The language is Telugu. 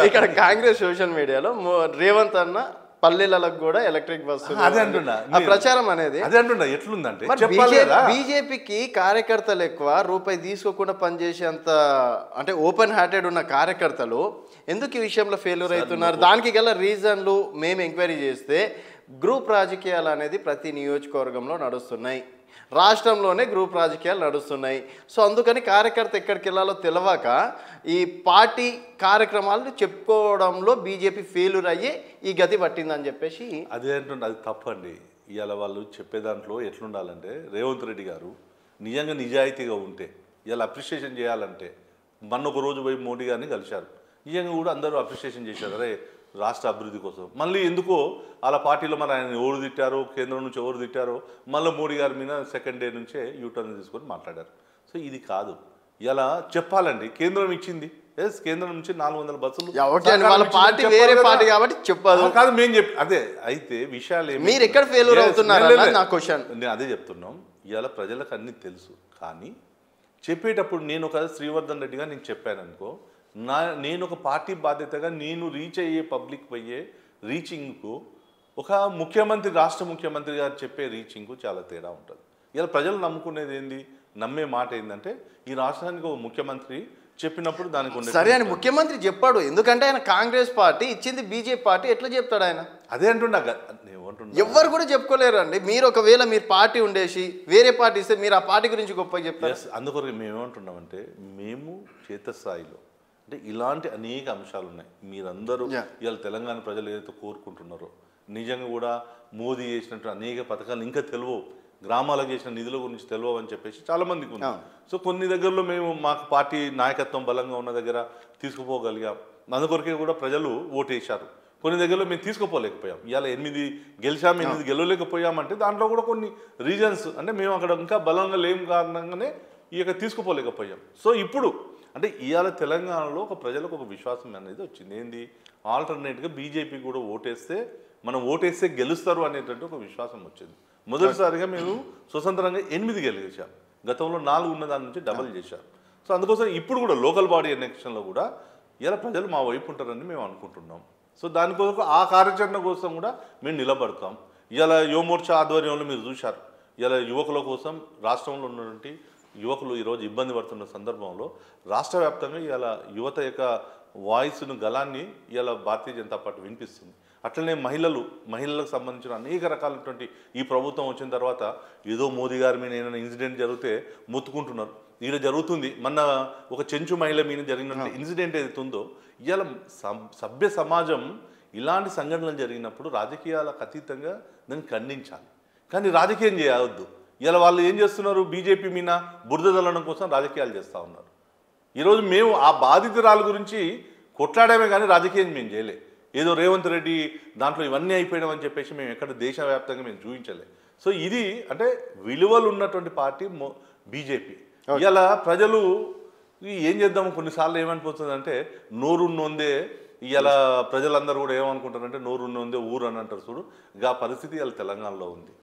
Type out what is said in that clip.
ఇక్కడ కాంగ్రెస్ సోషల్ మీడియాలో రేవంత్ అన్న పల్లెలకు కూడా ఎలక్ట్రిక్ బస్సు అదే అంటున్నా ప్రచారం అనేది అదే అంటున్నా ఎట్లుందంటే బీజేపీకి కార్యకర్తలు ఎక్కువ రూపాయి తీసుకోకుండా పనిచేసేంత అంటే ఓపెన్ హార్టెడ్ ఉన్న కార్యకర్తలు ఎందుకు ఈ విషయంలో ఫెయిల్యూర్ అవుతున్నారు దానికి గల రీజన్లు మేము ఎంక్వైరీ చేస్తే గ్రూప్ రాజకీయాలు అనేది ప్రతి నియోజకవర్గంలో నడుస్తున్నాయి రాష్ట్రంలోనే గ్రూప్ రాజకీయాలు నడుస్తున్నాయి సో అందుకని కార్యకర్త ఎక్కడికి వెళ్ళాలో తెలియక ఈ పార్టీ కార్యక్రమాలను చెప్పుకోవడంలో బీజేపీ ఫెయిల్యూర్ అయ్యి ఈ గతి పట్టిందని చెప్పేసి అదే అంటుండే అది తప్పండి ఇవాళ వాళ్ళు చెప్పే దాంట్లో ఎట్లుండాలంటే రేవంత్ రెడ్డి గారు నిజంగా నిజాయితీగా ఉంటే ఇవాళ అప్రిషియేషన్ చేయాలంటే మొన్న ఒక రోజు పోయి మోడీ గారిని కలిశారు నిజంగా కూడా అందరూ అప్రిషియేషన్ చేశారు అరే రాష్ట్ర అభివృద్ధి కోసం మళ్ళీ ఎందుకో వాళ్ళ పార్టీలో మరి ఆయన ఎవరు తిట్టారో కేంద్రం నుంచి ఎవరు తిట్టారో మళ్ళీ మోడీ గారి మీద సెకండ్ డే నుంచే యూటర్న్ తీసుకొని మాట్లాడారు సో ఇది కాదు ఇలా చెప్పాలండి కేంద్రం ఇచ్చింది ఎస్ కేంద్రం నుంచి 400 బస్సులు కాదు మేము చెప్పి అదే అయితే విషయాలు మీరు ఎక్కడ ఫెయిల్యూర్ అవుతున్నారు నా క్వశ్చన్ నేను అదే చెప్తున్నాం ఇవాళ ప్రజలకు అన్నీ తెలుసు కానీ చెప్పేటప్పుడు నేను ఒక శ్రీవర్ధన్ రెడ్డిగా నేను చెప్పాను అనుకో నేను ఒక పార్టీ బాధ్యతగా నేను రీచ్ అయ్యే పబ్లిక్ పోయే రీచింగ్కు ఒక ముఖ్యమంత్రి రాష్ట్ర ముఖ్యమంత్రి గారు చెప్పే రీచింగ్కు చాలా తేడా ఉంటుంది ఇలా ప్రజలు నమ్ముకునేది ఏంది నమ్మే మాట ఏంటంటే ఈ రాష్ట్రానికి ఒక ముఖ్యమంత్రి చెప్పినప్పుడు దానికి సరే అని ముఖ్యమంత్రి చెప్పాడు ఎందుకంటే ఆయన కాంగ్రెస్ పార్టీ ఇచ్చింది బీజేపీ పార్టీ ఎట్లా చెప్తాడు ఆయన అదే అంటున్నా ఎవ్వరు కూడా చెప్పుకోలేరు అండి మీరు ఒకవేళ మీరు పార్టీ ఉండేసి వేరే పార్టీ ఇస్తే మీరు ఆ పార్టీ గురించి గొప్పగా చెప్తారు అందుకొరకు మేము ఏమంటున్నామంటే మేము క్షేత్రస్థాయిలో అంటే ఇలాంటి అనేక అంశాలు ఉన్నాయి మీరందరూ ఇవాళ తెలంగాణ ప్రజలు ఏదైతే కోరుకుంటున్నారో నిజంగా కూడా మోదీ చేసినట్టు అనేక పథకాలు ఇంకా తెలియవు గ్రామాలకు చేసిన నిధుల గురించి తెలియవు అని చెప్పేసి చాలామందికి ఉంది సో కొన్ని దగ్గరలో మేము మాకు పార్టీ నాయకత్వం బలంగా ఉన్న దగ్గర తీసుకుపోగలిగాం అందుకొరకే కూడా ప్రజలు ఓటేశారు కొన్ని దగ్గరలో మేము తీసుకుపోలేకపోయాం ఇవాళ 8 గెలిచాము 8 గెలవలేకపోయామంటే దాంట్లో కూడా కొన్ని రీజన్స్ అంటే మేము అక్కడ ఇంకా బలంగా లేని కారణంగానే ఇక తీసుకుపోలేకపోయాం సో ఇప్పుడు అంటే ఇవాళ తెలంగాణలో ఒక ప్రజలకు ఒక విశ్వాసం అనేది వచ్చింది ఏంది ఆల్టర్నేట్గా బీజేపీ కూడా ఓటేస్తే మనం ఓటేస్తే గెలుస్తారు అనేటువంటి ఒక విశ్వాసం వచ్చింది మొదటిసారిగా మేము స్వతంత్రంగా 8 గెలిచాం గతంలో 4 ఉన్న దాని నుంచి డబల్ చేశాం సో అందుకోసం ఇప్పుడు కూడా లోకల్ బాడీ ఎలక్షన్లో కూడా ఇలా ప్రజలు మా వైపు ఉంటారని మేము అనుకుంటున్నాం సో దానికోసం ఆ కార్యాచరణ కోసం కూడా మేము నిలబడతాం ఇలా యువమోర్చా ఆధ్వర్యంలో మీరు చూశారు ఇలా యువకుల కోసం రాష్ట్రంలో ఉన్నటువంటి యువకులు ఈరోజు ఇబ్బంది పడుతున్న సందర్భంలో రాష్ట్ర వ్యాప్తంగా ఇలా యువత యొక్క వాయిస్ను గలాన్ని ఇలా భారతీయ జనతా పార్టీ వినిపిస్తుంది అట్లనే మహిళలకు సంబంధించిన అనేక రకాలైనటువంటి ఈ ప్రభుత్వం వచ్చిన తర్వాత ఏదో మోదీ గారి మీద ఏదైనా ఇన్సిడెంట్ జరిగితే మొత్తుకుంటున్నారు ఈడ జరుగుతుంది మొన్న ఒక చెంచు మహిళ మీద జరిగిన ఇన్సిడెంట్ ఏదైతే ఉందో ఇవాళ సభ్య సమాజం ఇలాంటి సంఘటనలు జరిగినప్పుడు రాజకీయాలకు అతీతంగా దాన్ని ఖండించాలి కానీ రాజకీయం చేయవద్దు ఇలా వాళ్ళు ఏం చేస్తున్నారు బీజేపీ మీద బురద చల్లడం కోసం రాజకీయాలు చేస్తూ ఉన్నారు ఈరోజు మేము ఆ బాధితురాల గురించి కొట్లాడమే కానీ రాజకీయం మేము చేయలే ఏదో రేవంత్ రెడ్డి దాంట్లో ఇవన్నీ అయిపోయామని చెప్పేసి మేము ఎక్కడ దేశవ్యాప్తంగా మేము చూపించలే సో ఇది అంటే విలువలు ఉన్నటువంటి పార్టీ బీజేపీ ఇలా ప్రజలు ఏం చేద్దాము కొన్నిసార్లు ఏమనిపోతుందంటే నోరున్నోందే ఇలా ప్రజలందరూ కూడా ఏమనుకుంటారంటే నోరున్నోందే ఊరు అని అంటారు చూడు ఆ పరిస్థితి ఇలా తెలంగాణలో ఉంది